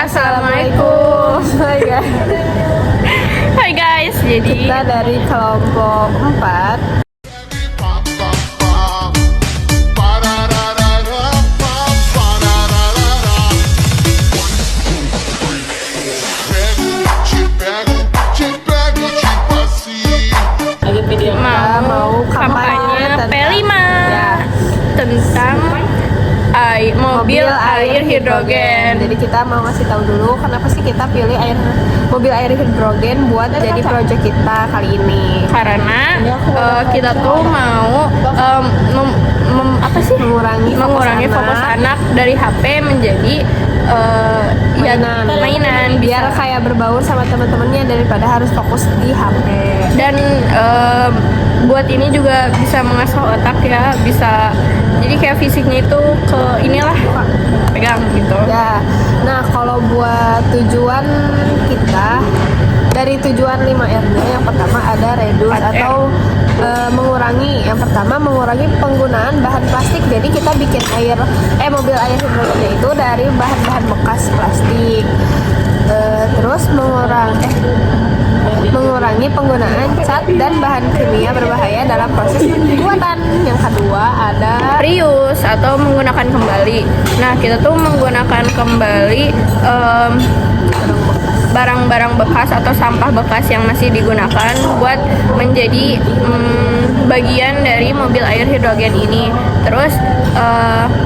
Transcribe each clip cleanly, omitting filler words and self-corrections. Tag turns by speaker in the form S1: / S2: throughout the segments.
S1: Assalamualaikum.
S2: Hai guys, jadi
S1: Kita dari kelompok 4.
S2: mau kampanye P5 tentang mobil air hidrogen.
S1: Jadi kita mau ngasih tahu dulu kenapa sih kita pilih mobil air hidrogen buat jadi project kita kali ini.
S2: Karena kita tuh mau mengurangi fokus anak dari HP menjadi mainan
S1: biar kayak berbaur sama teman-temannya daripada harus fokus di HP.
S2: Dan buat ini juga bisa mengasah otak ya, bisa jadi kayak fisiknya itu ke inilah pegang gitu
S1: ya. Nah kalau buat tujuan kita, dari tujuan 5R-nya yang pertama ada reduce atau mengurangi. Yang pertama mengurangi penggunaan bahan plastik. Jadi kita bikin mobil air hidrogennya itu dari bahan-bahan bekas plastik. Terus mengurangi penggunaan cat dan bahan kimia berbahaya dalam proses pembuatan. Yang kedua ada
S2: reuse atau menggunakan kembali. Nah kita tuh menggunakan kembali barang-barang bekas atau sampah bekas yang masih digunakan buat menjadi bagian dari mobil air hidrogen ini. Terus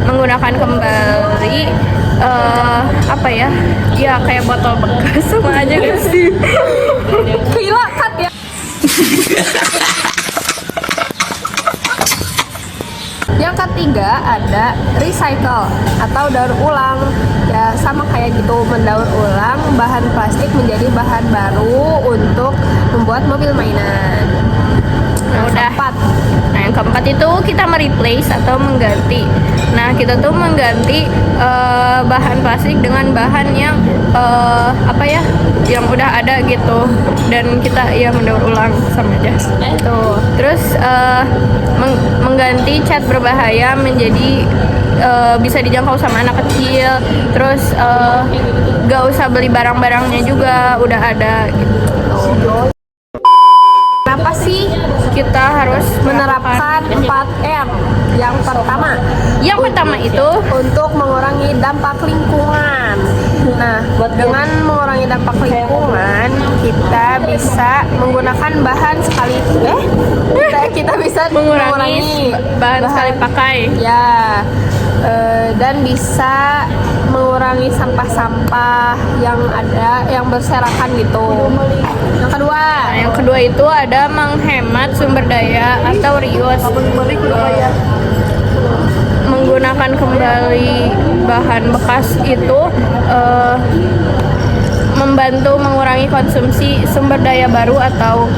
S2: menggunakan kembali ya kayak botol bekas sama aja gak sih?
S1: gila cut ya. Yang ketiga ada recycle atau daur ulang. Ya sama kayak gitu, mendaur ulang bahan plastik menjadi bahan baru untuk membuat mobil mainan.
S2: Yang keempat itu kita mereplace atau mengganti. Nah kita tuh mengganti bahan plastik dengan bahan yang yang udah ada gitu, dan kita mendaur ulang sama aja. Terus mengganti cat berbahaya menjadi bisa dijangkau sama anak kecil. Terus gak usah beli barang-barangnya juga udah ada gitu.
S1: Kenapa sih
S2: kita harus
S1: menerapkan 4R? Yang pertama
S2: itu
S1: untuk mengurangi dampak lingkungan. Nah, dengan mengurangi dampak lingkungan, kita bisa menggunakan bahan kita bisa mengurangi
S2: bahan sekali pakai.
S1: Ya, dan bisa mengurangi sampah-sampah yang ada yang berserakan gitu. Yang kedua
S2: itu ada menghemat sumber daya atau reuse. Menggunakan kembali bahan bekas itu membantu mengurangi konsumsi sumber daya baru atau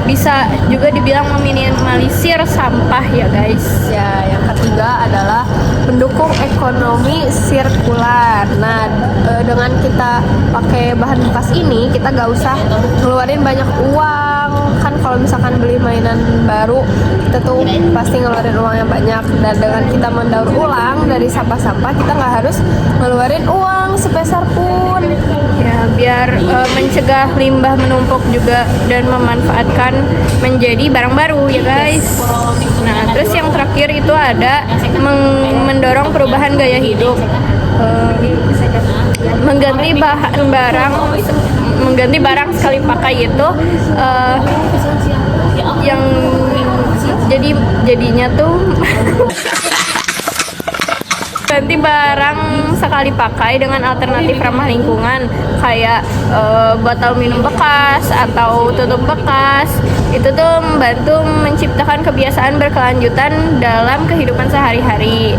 S2: bisa juga dibilang meminimalisir sampah ya guys.
S1: Ya, yang ketiga adalah mendukung ekonomi sirkular. Nah, dengan kita pakai bahan bekas ini, kita gak usah ngeluarin banyak uang. Kan kalau misalkan beli mainan baru, kita tuh pasti ngeluarin uang yang banyak. Dan dengan kita mendaur ulang dari sampah-sampah, kita gak harus ngeluarin uang sepeser pun.
S2: Ya, biar mencegah limbah menumpuk juga dan memanfaatkan menjadi barang baru ya guys. Nah, terus yang terakhir itu ada mendorong perubahan gaya hidup. Mengganti barang sekali pakai itu yang jadinya tuh ganti barang sekali pakai dengan alternatif ramah lingkungan kayak botol minum bekas atau tutup bekas. Itu tuh membantu menciptakan kebiasaan berkelanjutan dalam kehidupan sehari-hari.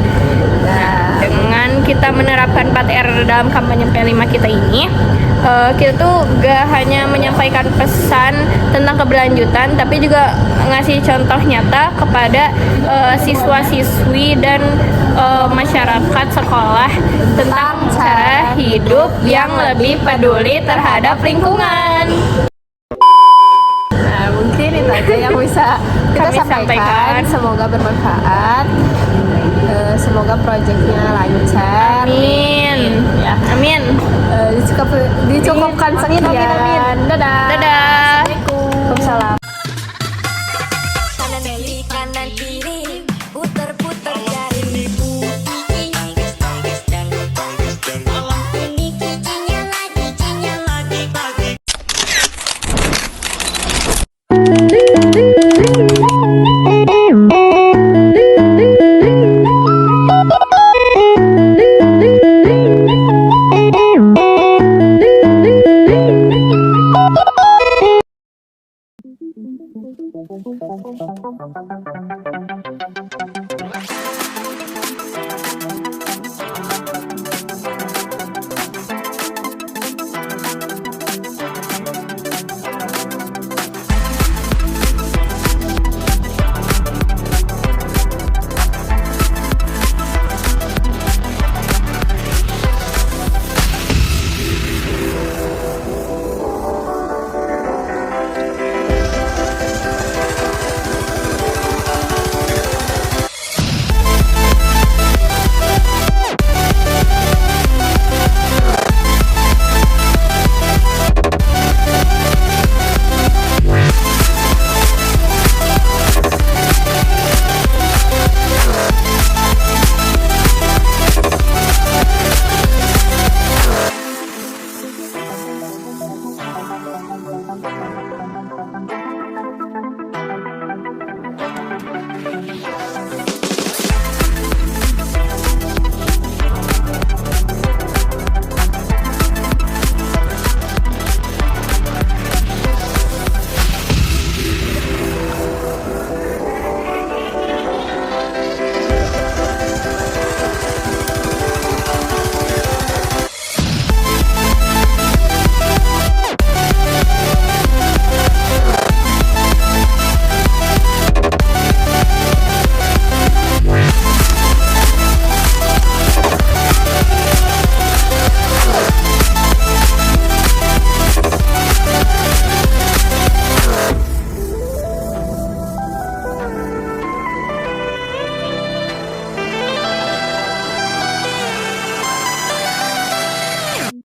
S2: Nah, dengan kita menerapkan 4R dalam kampanye P5 kita ini, kita tuh gak hanya menyampaikan pesan tentang keberlanjutan, tapi juga ngasih contoh nyata kepada siswa-siswi dan masyarakat sekolah tentang cara hidup yang lebih peduli terhadap lingkungan.
S1: Nah, mungkin itu aja yang bisa kita sampaikan. Semoga bermanfaat. Semoga proyeknya lancar.
S2: Amin. Amin.
S1: ya.
S2: Amin.
S1: Dicukupkan sekian